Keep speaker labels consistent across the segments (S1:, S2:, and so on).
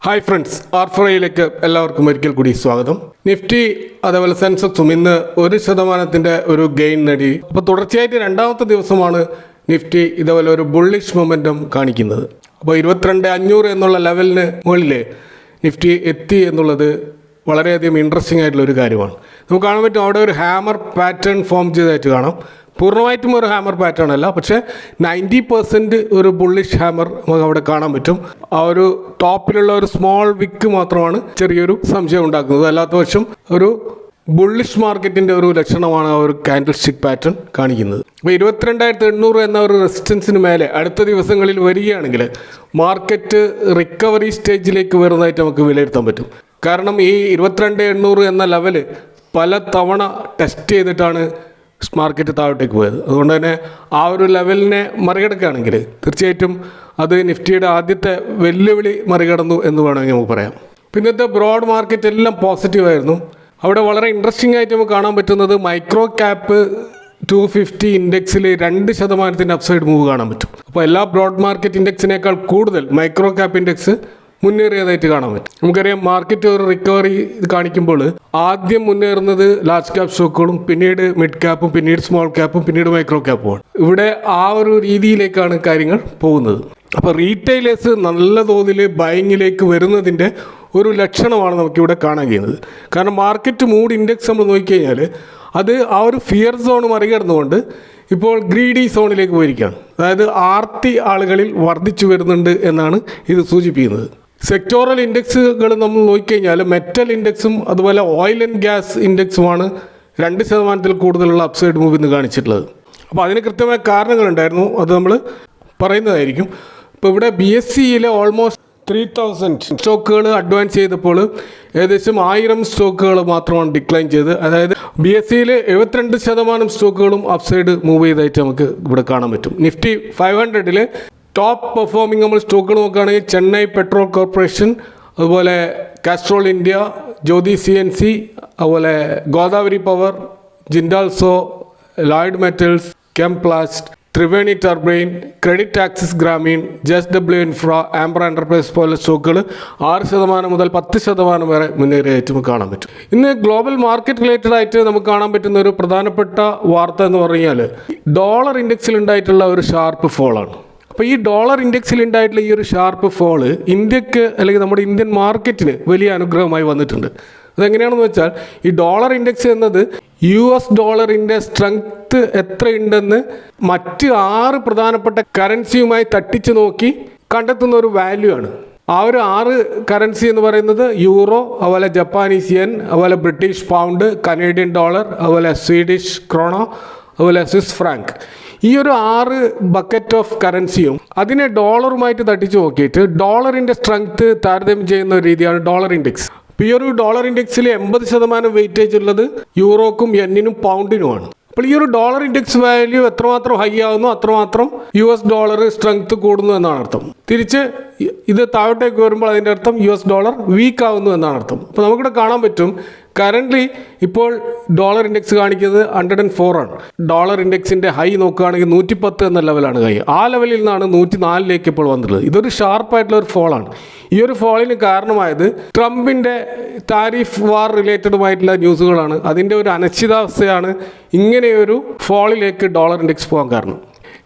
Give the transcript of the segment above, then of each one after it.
S1: Hi friends, ആർഫറയിലേക്ക് എല്ലാവർക്കും ഒരിക്കൽ കൂടി സ്വാഗതം. നിഫ്റ്റി അതേപോലെ സെൻസെക്സും ഇന്ന് 1% ഒരു ഗെയിൻ നേടി. അപ്പോൾ തുടർച്ചയായിട്ട് രണ്ടാമത്തെ ദിവസമാണ് നിഫ്റ്റി ഇതേപോലെ ഒരു ബുള്ളിഷ് മൊമെൻറ്റം കാണിക്കുന്നത്. അപ്പോൾ 22,500 എന്നുള്ള ലെവലിന് മുകളിൽ നിഫ്റ്റി എത്തി എന്നുള്ളത് വളരെയധികം ഇൻട്രസ്റ്റിംഗ് ആയിട്ടുള്ള ഒരു കാര്യമാണ്. നമുക്ക് കാണാൻ പറ്റും അവിടെ ഒരു ഹാമർ പാറ്റേൺ ഫോം ചെയ്തതായിട്ട് കാണാം. പൂർണ്ണമായിട്ടും ഒരു ഹാമർ പാറ്റേൺ അല്ല, പക്ഷേ 90% ഒരു ബുള്ളിഷ് ഹാമർ നമുക്ക് അവിടെ കാണാൻ പറ്റും. ആ ഒരു ടോപ്പിലുള്ള ഒരു സ്മോൾ വിക്ക് മാത്രമാണ് ചെറിയൊരു സംശയം ഉണ്ടാക്കുന്നത്. അല്ലാത്ത പക്ഷം ഒരു ബുള്ളിഷ് മാർക്കറ്റിൻ്റെ ഒരു ലക്ഷണമാണ് ആ ഒരു കാൻഡിൽ സ്റ്റിക്ക് പാറ്റേൺ കാണിക്കുന്നത്. അപ്പോൾ 22,800 എന്ന ഒരു റെസിസ്റ്റൻസിന് മേലെ അടുത്ത ദിവസങ്ങളിൽ വരികയാണെങ്കിൽ മാർക്കറ്റ് റിക്കവറി സ്റ്റേജിലേക്ക് വരുന്നതായിട്ട് നമുക്ക് വിലയിരുത്താൻ പറ്റും. കാരണം ഈ 22,800 എന്ന ലെവല് പല തവണ ടെസ്റ്റ് ചെയ്തിട്ടാണ് മാർക്കറ്റ് താഴോട്ടേക്ക് പോയത്. അതുകൊണ്ട് തന്നെ ആ ഒരു ലെവലിനെ മറികടക്കുകയാണെങ്കിൽ തീർച്ചയായിട്ടും അത് നിഫ്റ്റിയുടെ ആദ്യത്തെ വെല്ലുവിളി മറികടന്നു എന്ന് വേണമെങ്കിൽ നമുക്ക് പറയാം. പിന്നത്തെ ബ്രോഡ് മാർക്കറ്റ് എല്ലാം പോസിറ്റീവായിരുന്നു. അവിടെ വളരെ ഇൻട്രസ്റ്റിംഗ് ആയിട്ട് നമുക്ക് കാണാൻ പറ്റുന്നത് മൈക്രോ ക്യാപ്പ് 250 ഇൻഡെക്സിൽ 2% അപ്സൈഡ് മൂവ് കാണാൻ പറ്റും. അപ്പോൾ എല്ലാ ബ്രോഡ് മാർക്കറ്റ് ഇൻഡെക്സിനേക്കാൾ കൂടുതൽ മൈക്രോ ക്യാപ്പ് ഇൻഡെക്സ് മുന്നേറിയതായിട്ട് കാണാൻ പറ്റും. നമുക്കറിയാം മാർക്കറ്റ് ഒരു റിക്കവറി കാണിക്കുമ്പോൾ ആദ്യം മുന്നേറുന്നത് ലാർജ് ക്യാപ് സ്റ്റോക്കുകളും, പിന്നീട് മിഡ് ക്യാപ്പും, പിന്നീട് സ്മോൾ ക്യാപ്പും, പിന്നീട് മൈക്രോ ക്യാപ്പുമാണ്. ഇവിടെ ആ ഒരു രീതിയിലേക്കാണ് കാര്യങ്ങൾ പോകുന്നത്. അപ്പോൾ റീറ്റെയിലേഴ്സ് നല്ല തോതിൽ ബൈങ്ങിലേക്ക് വരുന്നതിൻ്റെ ഒരു ലക്ഷണമാണ് നമുക്കിവിടെ കാണാൻ കഴിയുന്നത്. കാരണം മാർക്കറ്റ് മൂഡ് ഇൻഡെക്സ് നമ്മൾ നോക്കിക്കഴിഞ്ഞാൽ അത് ആ ഒരു ഫിയർ സോൺ മറികടന്നുകൊണ്ട് ഇപ്പോൾ ഗ്രീഡി സോണിലേക്ക് പോയിരിക്കുകയാണ്. അതായത് ആർത്തി ആളുകളിൽ വർദ്ധിച്ചു വരുന്നുണ്ട് എന്നാണ് ഇത് സൂചിപ്പിക്കുന്നത്. സെക്ടോറൽ ഇൻഡെക്സുകൾ നമ്മൾ നോക്കിക്കഴിഞ്ഞാൽ മെറ്റൽ ഇൻഡെക്സും അതുപോലെ ഓയിൽ ആൻഡ് ഗ്യാസ് ഇൻഡെക്സുമാണ് 2% കൂടുതലുള്ള അപ്സൈഡ് മൂവ് ഇന്ന് കാണിച്ചിട്ടുള്ളത്. അപ്പോൾ അതിന് കൃത്യമായ കാരണങ്ങളുണ്ടായിരുന്നു, അത് നമ്മൾ പറയുന്നതായിരിക്കും. ഇപ്പോൾ ഇവിടെ BSEയിലെ ഓൾമോസ്റ്റ് 3,000 സ്റ്റോക്കുകൾ അഡ്വാൻസ് ചെയ്തപ്പോൾ ഏകദേശം 1000 സ്റ്റോക്കുകൾ മാത്രമാണ് ഡിക്ലൈൻ ചെയ്തത്. അതായത് BSEയിൽ 72% സ്റ്റോക്കുകളും അപ്സൈഡ് മൂവ് ചെയ്തതായിട്ട് നമുക്ക് ഇവിടെ കാണാൻ പറ്റും. നിഫ്റ്റി 500-ൽ ടോപ്പ് പെർഫോമിംഗ് നമ്മൾ സ്റ്റോക്കുകൾ നോക്കുകയാണെങ്കിൽ ചെന്നൈ പെട്രോൾ കോർപ്പറേഷൻ, അതുപോലെ കാസ്ട്രോൾ ഇന്ത്യ, ജ്യോതി CNC, അതുപോലെ Godavari power, Jindal Saw, Lloyd metals, Chemplast, Triveni turbine, credit access Grameen, JSW infra, Amber enterprise പോലെ സ്റ്റോക്കുകൾ 6% മുതൽ 10% വരെ മുന്നേറിയായിട്ട് നമുക്ക് കാണാൻ പറ്റും. ഇന്ന് ഗ്ലോബൽ മാർക്കറ്റ് റിലേറ്റഡ് ആയിട്ട് നമുക്ക് കാണാൻ പറ്റുന്ന ഒരു പ്രധാനപ്പെട്ട വാർത്ത എന്ന് പറഞ്ഞാൽ ഡോളർ ഇൻഡെക്സിൽ ഉണ്ടായിട്ടുള്ള ഒരു ഷാർപ്പ് ഫോളാണ്. അപ്പോൾ ഈ ഡോളർ ഇൻഡെക്സിൽ ഉണ്ടായിട്ടുള്ള ഈ ഒരു ഷാർപ്പ് ഫോള് ഇന്ത്യക്ക് അല്ലെങ്കിൽ നമ്മുടെ ഇന്ത്യൻ മാർക്കറ്റിന് വലിയ അനുഗ്രഹമായി വന്നിട്ടുണ്ട്. അതെങ്ങനെയാണെന്ന് വെച്ചാൽ ഈ ഡോളർ ഇൻഡെക്സ് എന്നത് US ഡോളറിൻ്റെ സ്ട്രെങ്ത്ത് എത്രയുണ്ടെന്ന് മറ്റ് 6 പ്രധാനപ്പെട്ട കറൻസിയുമായി തട്ടിച്ച് നോക്കി കണ്ടെത്തുന്ന ഒരു വാല്യൂ ആണ്. ആ ഒരു 6 കറൻസി എന്ന് പറയുന്നത് യൂറോ, അതുപോലെ ജപ്പാനീസ് യെൻ, അതുപോലെ ബ്രിട്ടീഷ് പൗണ്ട്, കനേഡിയൻ ഡോളർ, അതുപോലെ സ്വീഡിഷ് ക്രോണോ, അതുപോലെ സ്വിസ് ഫ്രാങ്ക്. ഈ ഒരു 6 ബക്കറ്റ് ഓഫ് കറൻസിയും അതിനെ ഡോളറുമായിട്ട് തട്ടിച്ച് നോക്കിയിട്ട് ഡോളറിൻ്റെ സ്ട്രെങ്ത്ത് താരതമ്യം ചെയ്യുന്ന ഒരു രീതിയാണ് ഡോളർ ഇൻഡെക്സ്. ഇപ്പോൾ ഈ ഒരു ഡോളർ ഇൻഡെക്സിൽ 80% വെയിറ്റേജ് ഉള്ളത് യൂറോക്കും യെന്നിനും പൗണ്ടിനുമാണ്. അപ്പോൾ ഈ ഒരു ഡോളർ ഇൻഡെക്സ് വാല്യൂ എത്രമാത്രം ഹൈ ആകുന്നു അത്രമാത്രം US ഡോളർ സ്ട്രെങ്ത്ത് കൂടുന്നു എന്നാണ് അർത്ഥം. തിരിച്ച് ഇത് താഴോട്ടേക്ക് വരുമ്പോൾ അതിൻ്റെ അർത്ഥം US ഡോളർ വീക്ക് ആകുന്നു എന്നാണ് അർത്ഥം. അപ്പോൾ നമുക്കിവിടെ കാണാൻ പറ്റും കറൻ്റ്ലി ഇപ്പോൾ ഡോളർ ഇൻഡെക്സ് കാണിക്കുന്നത് 104 ആണ്. ഡോളർ ഇൻഡെക്സിൻ്റെ ഹൈ നോക്കുകയാണെങ്കിൽ 110 എന്ന ലെവലാണ് ഹൈ. ആ ലെവലിൽ നിന്നാണ് 104ലേക്ക് ഇപ്പോൾ വന്നിട്ടുള്ളത്. ഇതൊരു ഷാർപ്പായിട്ടുള്ള ഒരു ഫോളാണ്. ഈ ഒരു ഫോളിന് കാരണമായത് ട്രംപിൻ്റെ താരിഫ് വാർ റിലേറ്റഡുമായിട്ടുള്ള ന്യൂസുകളാണ്. അതിൻ്റെ ഒരു അനിശ്ചിതാവസ്ഥയാണ് ഇങ്ങനെയൊരു ഫോളിലേക്ക് ഡോളർ ഇൻഡെക്സ് പോകാൻ കാരണം.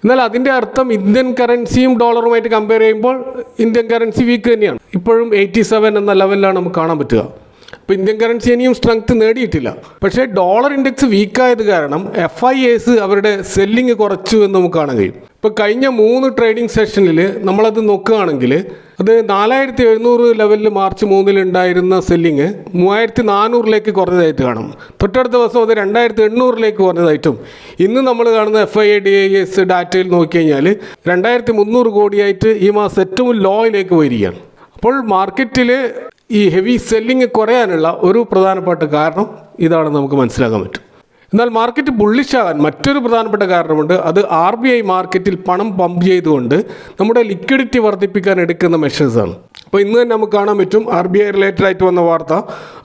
S1: എന്നാൽ അതിൻ്റെ അർത്ഥം ഇന്ത്യൻ കറൻസിയും ഡോളറുമായിട്ട് കമ്പയർ ചെയ്യുമ്പോൾ ഇന്ത്യൻ കറൻസി വീക്ക് തന്നെയാണ്. ഇപ്പോഴും 87 എന്ന ലെവലിലാണ് നമുക്ക് കാണാൻ പറ്റുക. ഇപ്പോൾ ഇന്ത്യൻ കറൻസി ഇനിയും സ്ട്രെങ്ത്ത് നേടിയിട്ടില്ല. പക്ഷേ ഡോളർ ഇൻഡെക്സ് വീക്കായത് കാരണം FIAs അവരുടെ സെല്ലിങ് കുറച്ചു എന്ന് നമുക്ക് കാണാൻ കഴിയും. ഇപ്പോൾ കഴിഞ്ഞ 3 ട്രേഡിംഗ് സെഷനിൽ നമ്മളത് നോക്കുകയാണെങ്കിൽ അത് 4,700 ലെവലിൽ മാർച്ച് 3-ൽ ഉണ്ടായിരുന്ന സെല്ലിങ് 3,400ലേക്ക് കുറഞ്ഞതായിട്ട് കാണും. തൊട്ടടുത്ത ദിവസം അത് 2,800ലേക്ക് കുറഞ്ഞതായിട്ടും ഇന്ന് നമ്മൾ കാണുന്ന FIDIS ഡാറ്റയിൽ നോക്കിക്കഴിഞ്ഞാൽ 2,300 കോടിയായിട്ട് ഈ മാസം ഏറ്റവും ലോയിലേക്ക് പോയിരിക്കുകയാണ്. അപ്പോൾ മാർക്കറ്റിൽ ഈ ഹെവി സെല്ലിങ് കുറയാനുള്ള ഒരു പ്രധാനപ്പെട്ട കാരണം ഇതാണെന്ന് നമുക്ക് മനസ്സിലാക്കാൻ പറ്റും. എന്നാൽ മാർക്കറ്റ് ബുള്ളിഷാകാൻ മറ്റൊരു പ്രധാനപ്പെട്ട കാരണമുണ്ട്. അത് RBI മാർക്കറ്റിൽ പണം പമ്പ് ചെയ്തുകൊണ്ട് നമ്മുടെ ലിക്വിഡിറ്റി വർദ്ധിപ്പിക്കാൻ എടുക്കുന്ന മെഷേഴ്സാണ്. അപ്പോൾ ഇന്ന് തന്നെ നമുക്ക് കാണാൻ പറ്റും RBI റിലേറ്റഡ് ആയിട്ട് വന്ന വാർത്ത.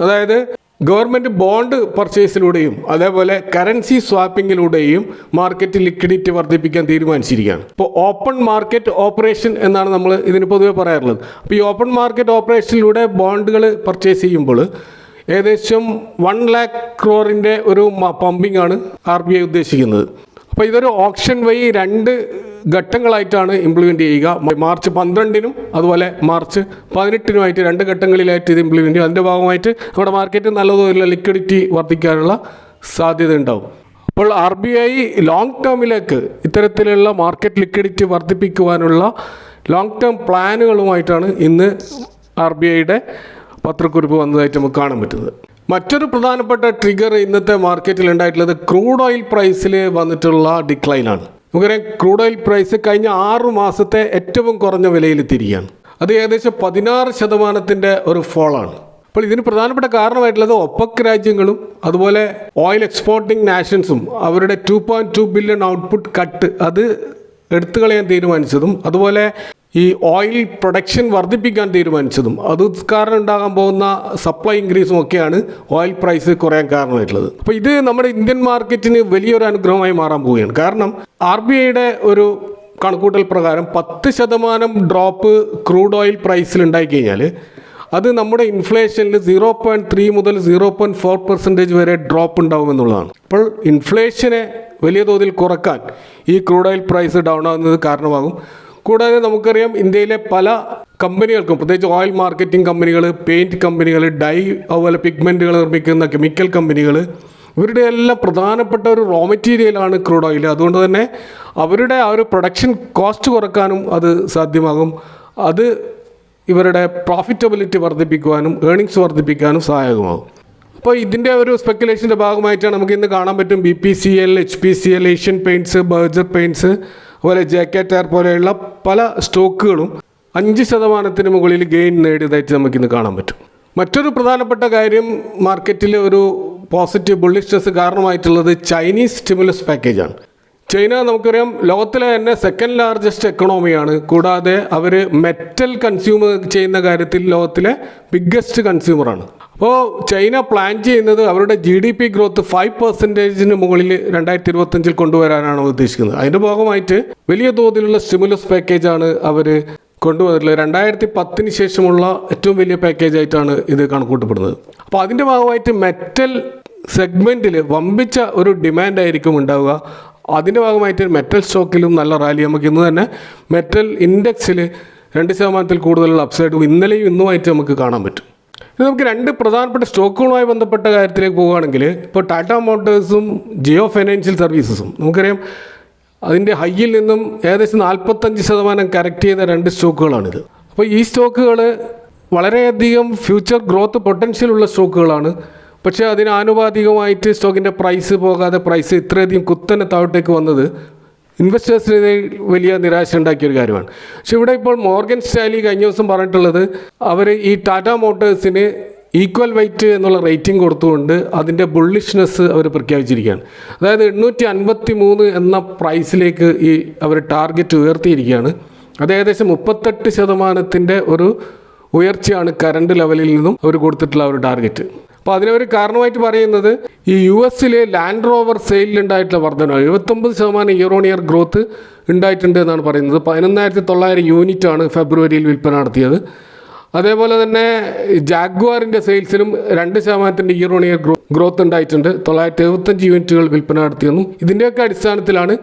S1: അതായത് ഗവൺമെൻറ് ബോണ്ട് പർച്ചേസിലൂടെയും അതേപോലെ കറൻസി സ്വാപ്പിങ്ങിലൂടെയും മാർക്കറ്റ് ലിക്വിഡിറ്റി വർദ്ധിപ്പിക്കാൻ തീരുമാനിച്ചിരിക്കുകയാണ്. ഇപ്പോൾ ഓപ്പൺ മാർക്കറ്റ് ഓപ്പറേഷൻ എന്നാണ് നമ്മൾ ഇതിന് പൊതുവെ പറയാറുള്ളത്. അപ്പോൾ ഈ ഓപ്പൺ മാർക്കറ്റ് ഓപ്പറേഷനിലൂടെ ബോണ്ടുകൾ പർച്ചേസ് ചെയ്യുമ്പോൾ ഏകദേശം 1 lakh crore ഒരു പമ്പിംഗ് ആണ് RBI ഉദ്ദേശിക്കുന്നത്. അപ്പോൾ ഇതൊരു ഓപ്ഷൻ വഴി 2 ഘട്ടങ്ങളായിട്ടാണ് ഇംപ്ലിമെൻ്റ് ചെയ്യുക. മാർച്ച് 12-നും അതുപോലെ മാർച്ച് 18-നുമായിട്ട് 2 ഘട്ടങ്ങളിലായിട്ട് ഇത് ഇംപ്ലിമെൻ്റ് ചെയ്യും. അതിൻ്റെ ഭാഗമായിട്ട് നമ്മുടെ മാർക്കറ്റ് നല്ലതുപോലെ ലിക്വിഡിറ്റി വർദ്ധിക്കാനുള്ള സാധ്യത ഉണ്ടാവും. അപ്പോൾ RBI ലോങ് ടേമിലേക്ക് ഇത്തരത്തിലുള്ള മാർക്കറ്റ് ലിക്വിഡിറ്റി വർദ്ധിപ്പിക്കുവാനുള്ള ലോങ് ടേം പ്ലാനുകളുമായിട്ടാണ് ഇന്ന് RBIയുടെ പത്രക്കുറിപ്പ് വന്നതായിട്ട് നമുക്ക് കാണാൻ പറ്റുന്നത്. മറ്റൊരു പ്രധാനപ്പെട്ട ട്രിഗർ ഇന്നത്തെ മാർക്കറ്റിൽ ഉണ്ടായിട്ടുള്ളത് ക്രൂഡ് ഓയിൽ പ്രൈസിൽ വന്നിട്ടുള്ള ഡിക്ലൈനാണ്. നമുക്കറിയാം ക്രൂഡ് ഓയിൽ പ്രൈസ് കഴിഞ്ഞ 6 മാസത്തെ ഏറ്റവും കുറഞ്ഞ വിലയിലെത്തിയിരിക്കുകയാണ്. അത് ഏകദേശം 16% ഒരു ഫോളാണ്. അപ്പോൾ ഇതിന് പ്രധാനപ്പെട്ട കാരണമായിട്ടുള്ളത് ഒപെക് രാജ്യങ്ങളും അതുപോലെ ഓയിൽ എക്സ്പോർട്ടിംഗ് നാഷൻസും അവരുടെ 2.2 ബില്യൺ ഔട്ട്പുട്ട് കട്ട് അത് എടുത്തു കളയാൻ തീരുമാനിച്ചതും അതുപോലെ ഈ ഓയിൽ പ്രൊഡക്ഷൻ വർദ്ധിപ്പിക്കാൻ തീരുമാനിച്ചതും അത് കാരണം ഉണ്ടാകാൻ പോകുന്ന സപ്ലൈ ഇൻക്രീസും ഒക്കെയാണ് ഓയിൽ പ്രൈസ് കുറയാൻ കാരണമായിട്ടുള്ളത്. അപ്പോൾ ഇത് നമ്മുടെ ഇന്ത്യൻ മാർക്കറ്റിന് വലിയൊരു അനുഗ്രഹമായി മാറാൻ പോവുകയാണ്. കാരണം RBIയുടെ ഒരു കണക്കൂട്ടൽ പ്രകാരം 10% ഡ്രോപ്പ് ക്രൂഡ് ഓയിൽ പ്രൈസിൽ ഉണ്ടായിക്കഴിഞ്ഞാൽ അത് നമ്മുടെ ഇൻഫ്ലേഷനിൽ 0.3 മുതൽ 0.4% വരെ ഡ്രോപ്പ് ഉണ്ടാവുമെന്നുള്ളതാണ്. അപ്പോൾ ഇൻഫ്ലേഷനെ വലിയ തോതിൽ കുറക്കാൻ ഈ ക്രൂഡ് ഓയിൽ പ്രൈസ് ഡൗൺ ആകുന്നത് കാരണമാകും. കൂടാതെ നമുക്കറിയാം ഇന്ത്യയിലെ പല കമ്പനികൾക്കും, പ്രത്യേകിച്ച് ഓയിൽ മാർക്കറ്റിംഗ് കമ്പനികൾ, പെയിൻറ്റ് കമ്പനികൾ, ഡൈ അതുപോലെ പിഗ്മെൻറ്റുകൾ നിർമ്മിക്കുന്ന കെമിക്കൽ കമ്പനികൾ, ഇവരുടെ എല്ലാം പ്രധാനപ്പെട്ട ഒരു റോ മെറ്റീരിയലാണ് ക്രൂഡ് ഓയിൽ. അതുകൊണ്ട് തന്നെ അവരുടെ ആ ഒരു പ്രൊഡക്ഷൻ കോസ്റ്റ് കുറക്കാനും അത് സാധ്യമാകും. അത് ഇവരുടെ പ്രോഫിറ്റബിലിറ്റി വർദ്ധിപ്പിക്കുവാനും ഏർണിങ്സ് വർദ്ധിപ്പിക്കാനും സഹായകമാകും. അപ്പോൾ ഇതിൻ്റെ ഒരു സ്പെക്കുലേഷൻ്റെ ഭാഗമായിട്ടാണ് നമുക്ക് ഇന്ന് കാണാൻ പറ്റും BPCL, HPCL, Asian paints, Berger paints അതുപോലെ JK ടയർ പോലെയുള്ള പല സ്റ്റോക്കുകളും 5% മുകളിൽ ഗെയിൻ നേടിയതായിട്ട് നമുക്കിന്ന് കാണാൻ പറ്റും. മറ്റൊരു പ്രധാനപ്പെട്ട കാര്യം മാർക്കറ്റിൽ ഒരു പോസിറ്റീവ് ബുള്ളിഷ്നെസ് കാരണമായിട്ടുള്ളത് ചൈനീസ് സ്റ്റിമുലസ് പാക്കേജാണ്. ചൈന നമുക്കറിയാം ലോകത്തിലെ തന്നെ 2nd ലാർജസ്റ്റ് എക്കണോമിയാണ്. കൂടാതെ അവർ മെറ്റൽ കൺസ്യൂം ചെയ്യുന്ന കാര്യത്തിൽ ലോകത്തിലെ ബിഗ്ഗസ്റ്റ് കൺസ്യൂമറാണ്. അപ്പോൾ ചൈന പ്ലാൻ ചെയ്യുന്നത് അവരുടെ GDP ഗ്രോത്ത് 5% മുകളിൽ 2025 കൊണ്ടുവരാനാണ് ഉദ്ദേശിക്കുന്നത്. അതിൻ്റെ ഭാഗമായിട്ട് വലിയ തോതിലുള്ള സ്റ്റിമുലസ് പാക്കേജാണ് അവർ കൊണ്ടുവന്നിട്ടുള്ളത്. 2010 ശേഷമുള്ള ഏറ്റവും വലിയ പാക്കേജായിട്ടാണ് ഇത് കണക്കൂട്ടപ്പെടുന്നത്. അപ്പോൾ അതിൻ്റെ ഭാഗമായിട്ട് മെറ്റൽ സെഗ്മെൻറ്റിൽ വമ്പിച്ച ഒരു ഡിമാൻഡായിരിക്കും ഉണ്ടാവുക. അതിൻ്റെ ഭാഗമായിട്ട് മെറ്റൽ സ്റ്റോക്കിലും നല്ല റാലി നമുക്ക് ഇന്ന് തന്നെ മെറ്റൽ ഇൻഡെക്സിൽ 2% കൂടുതലുള്ള അപ്സൈഡ് ഇന്നലെയും ഇന്നുമായിട്ട് നമുക്ക് കാണാൻ പറ്റും. ഇനി നമുക്ക് 2 പ്രധാനപ്പെട്ട സ്റ്റോക്കുകളുമായി ബന്ധപ്പെട്ട കാര്യത്തിലേക്ക് പോവുകയാണെങ്കിൽ ഇപ്പോൾ ടാറ്റ മോട്ടോഴ്സും ജിയോ ഫൈനാൻഷ്യൽ സർവീസസും നമുക്കറിയാം അതിൻ്റെ ഹൈയിൽ നിന്നും ഏകദേശം 45% കറക്റ്റ് ചെയ്ത 2 സ്റ്റോക്കുകളാണിത്. അപ്പോൾ ഈ സ്റ്റോക്കുകൾ വളരെയധികം ഫ്യൂച്ചർ ഗ്രോത്ത് പൊട്ടൻഷ്യലുള്ള സ്റ്റോക്കുകളാണ്. പക്ഷേ അതിന് ആനുപാതികമായിട്ട് സ്റ്റോക്കിൻ്റെ പ്രൈസ് പോകാതെ പ്രൈസ് ഇത്രയധികം കുത്തനെ താഴോട്ടേക്ക് വന്നത് ഇൻവെസ്റ്റേഴ്സിന് വലിയ നിരാശ ഉണ്ടാക്കിയൊരു കാര്യമാണ്. പക്ഷെ ഇവിടെ ഇപ്പോൾ മോർഗൻ സ്റ്റാൻലി കഴിഞ്ഞ ദിവസം പറഞ്ഞിട്ടുള്ളത് അവർ ഈ ടാറ്റ മോട്ടോഴ്സിന് ഈക്വൽ വെയിറ്റ് എന്നുള്ള റേറ്റിംഗ് കൊടുത്തുകൊണ്ട് അതിൻ്റെ ബുള്ളിഷ്നെസ് അവർ പ്രഖ്യാപിച്ചിരിക്കുകയാണ്. അതായത് 853 എന്ന പ്രൈസിലേക്ക് ഈ അവർ ടാർഗറ്റ് ഉയർത്തിയിരിക്കുകയാണ്. അത് ഏകദേശം 38% ഒരു ഉയർച്ചയാണ് കറണ്ട് ലെവലിൽ നിന്നും അവർ കൊടുത്തിട്ടുള്ള ഒരു ടാർഗറ്റ്. അപ്പോൾ അതിനവർ കാരണമായിട്ട് പറയുന്നത് ഈ US ലാൻഡ് റോവർ സെയിലിലുണ്ടായിട്ടുള്ള വർധന 79% ഇയർ ഓൺ ഇയർ ഗ്രോത്ത് ഉണ്ടായിട്ടുണ്ട് എന്നാണ് പറയുന്നത്. 11,900 യൂണിറ്റാണ് ഫെബ്രുവരിയിൽ വിൽപ്പന നടത്തിയത്. അതേപോലെ തന്നെ ജാഗ്വാറിൻ്റെ സെയിൽസിലും 2% ഇയർ ഓൺ ഇയർ ഗ്രോത്ത് ഉണ്ടായിട്ടുണ്ട്. 975 യൂണിറ്റുകൾ വിൽപ്പന നടത്തിയെന്നും ഇതിൻ്റെയൊക്കെ അടിസ്ഥാനത്തിലാണ്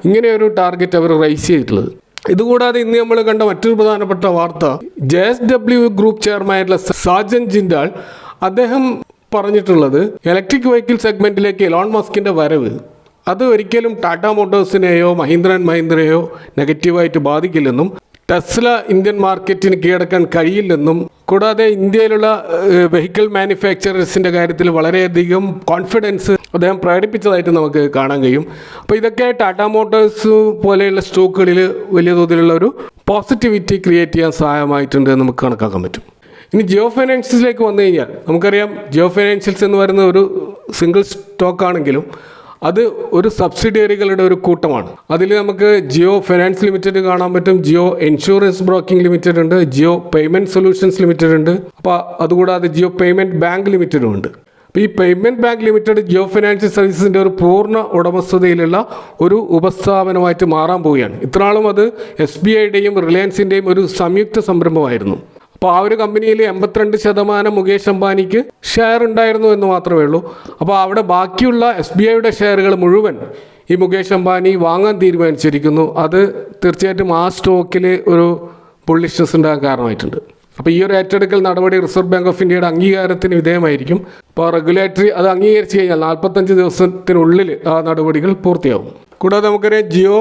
S1: ഇങ്ങനെയൊരു ടാർഗറ്റ് അവർ റൈസ് ചെയ്തിട്ടുള്ളത്. ഇതുകൂടാതെ ഇന്ന് നമ്മൾ കണ്ട മറ്റൊരു പ്രധാനപ്പെട്ട വാർത്ത JSW ഗ്രൂപ്പ് ചെയർമാനായിട്ടുള്ള സാജൻ ജിൻഡാൽ അദ്ദേഹം പറഞ്ഞിട്ടുള്ളത് ഇലക്ട്രിക് വെഹിക്കിൾ സെഗ്മെൻറ്റിലേക്ക് എലോൺ മസ്കിൻ്റെ വരവ് അത് ഒരിക്കലും ടാറ്റ മോട്ടോഴ്സിനെയോ മഹീന്ദ്ര ആൻഡ് മഹീന്ദ്രയോ നെഗറ്റീവായിട്ട് ബാധിക്കില്ലെന്നും ടെസ്ല ഇന്ത്യൻ മാർക്കറ്റിന് കീഴടക്കാൻ കഴിയില്ലെന്നും കൂടാതെ ഇന്ത്യയിലുള്ള വെഹിക്കിൾ മാനുഫാക്ചറേഴ്സിൻ്റെ കാര്യത്തിൽ വളരെയധികം കോൺഫിഡൻസ് അദ്ദേഹം പ്രകടിപ്പിച്ചതായിട്ട് നമുക്ക് കാണാൻ കഴിയും. അപ്പോൾ ഇതൊക്കെ ടാറ്റ മോട്ടോഴ്സ് പോലെയുള്ള സ്റ്റോക്കുകളിൽ വലിയ തോതിലുള്ള ഒരു പോസിറ്റിവിറ്റി ക്രിയേറ്റ് ചെയ്യാൻ സഹായമായിട്ടുണ്ട് എന്ന് നമുക്ക് കണക്കാക്കാൻ പറ്റും. ഇനി ജിയോ ഫൈനാൻഷ്യൽസിലേക്ക് വന്നു കഴിഞ്ഞാൽ നമുക്കറിയാം ജിയോ ഫൈനാൻഷ്യൽസ് എന്ന് പറയുന്ന ഒരു സിംഗിൾ സ്റ്റോക്കാണെങ്കിലും അത് ഒരു സബ്സിഡിയറികളുടെ ഒരു കൂട്ടമാണ്. അതിൽ നമുക്ക് ജിയോ ഫൈനാൻസ് ലിമിറ്റഡ് കാണാൻ പറ്റും, ജിയോ ഇൻഷുറൻസ് ബ്രോക്കിംഗ് ലിമിറ്റഡ് ഉണ്ട്, ജിയോ പേയ്മെൻറ്റ് സൊല്യൂഷൻസ് ലിമിറ്റഡ് ഉണ്ട്, അപ്പോൾ അതുകൂടാതെ ജിയോ പേയ്മെൻറ്റ് ബാങ്ക് ലിമിറ്റഡും ഉണ്ട്. ഈ payment bank limited Jio financial സർവീസസിൻ്റെ ഒരു പൂർണ്ണ ഉടമസ്ഥതയിലുള്ള ഒരു ഉപസ്ഥാപനമായിട്ട് മാറാൻ പോവുകയാണ്. ഇത്രനാളും അത് SBIയുടെയും റിലയൻസിൻ്റെയും ഒരു സംയുക്ത സംരംഭമായിരുന്നു. അപ്പോൾ ആ ഒരു കമ്പനിയിൽ 82% മുകേഷ് അംബാനിക്ക് ഷെയർ ഉണ്ടായിരുന്നു എന്ന് മാത്രമേ ഉള്ളൂ. അപ്പോൾ അവിടെ ബാക്കിയുള്ള SBIയുടെ ഷെയറുകൾ മുഴുവൻ ഈ മുകേഷ് അംബാനി വാങ്ങാൻ തീരുമാനിച്ചിരിക്കുന്നു. അത് തീർച്ചയായിട്ടും ആ സ്റ്റോക്കിൽ ഒരു ബുള്ളിഷ്നെസ് ഉണ്ടാകാൻ കാരണമായിട്ടുണ്ട്. അപ്പോൾ ഈ ഒരു ഏറ്റെടുക്കൽ നടപടി റിസർവ് ബാങ്ക് ഓഫ് ഇന്ത്യയുടെ അംഗീകാരത്തിന് വിധേയമായിരിക്കും. അപ്പോൾ റെഗുലേറ്ററി അത് അംഗീകരിച്ച് കഴിഞ്ഞാൽ 45 ദിവസത്തിനുള്ളിൽ ആ നടപടികൾ പൂർത്തിയാവും. കൂടാതെ നമുക്കറിയാം ജിയോ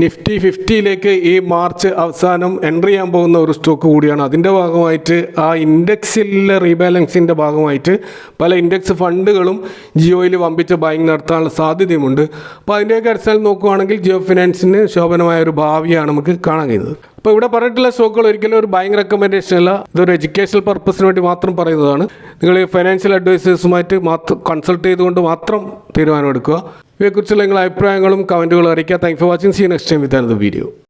S1: നിഫ്റ്റി 50യിലേക്ക് ഈ മാർച്ച് അവസാനം എൻട്രി ചെയ്യാൻ പോകുന്ന ഒരു സ്റ്റോക്ക് കൂടിയാണ്. അതിൻ്റെ ഭാഗമായിട്ട് ആ ഇൻഡെക്സിലെ റീബാലൻസിൻ്റെ ഭാഗമായിട്ട് പല ഇൻഡെക്സ് ഫണ്ടുകളും ജിയോയിൽ വമ്പിച്ച ബൈങ് നടത്താനുള്ള സാധ്യതയുമുണ്ട്. അപ്പോൾ അതിൻ്റെയൊക്കെ അടിസ്ഥാനം നോക്കുകയാണെങ്കിൽ ജിയോ ഫിനാൻസിന് ശോഭനമായ ഒരു ഭാവിയാണ് നമുക്ക് കാണാൻ കഴിയുന്നത്. അപ്പോൾ ഇവിടെ പറഞ്ഞിട്ടുള്ള സ്റ്റോക്കുകൾ ഒരിക്കലും ഒരു ബൈങ് റെക്കമെൻഡേഷൻ അല്ല, ഇതൊരു എഡ്യൂക്കേഷണൽ പർപ്പസിന് വേണ്ടി മാത്രം പറയുന്നതാണ്. നിങ്ങൾ ഫൈനാൻഷ്യൽ അഡ്വൈസേഴ്സുമായിട്ട് കൺസൾട്ട് ചെയ്തുകൊണ്ട് മാത്രം തീരുമാനമെടുക്കുക. ഇവയെക്കുറിച്ചുള്ള നിങ്ങളുടെ അഭിപ്രായങ്ങളും കമൻറ്റുകളും അറിയിക്കുക. Thank for watching. See next time with another video.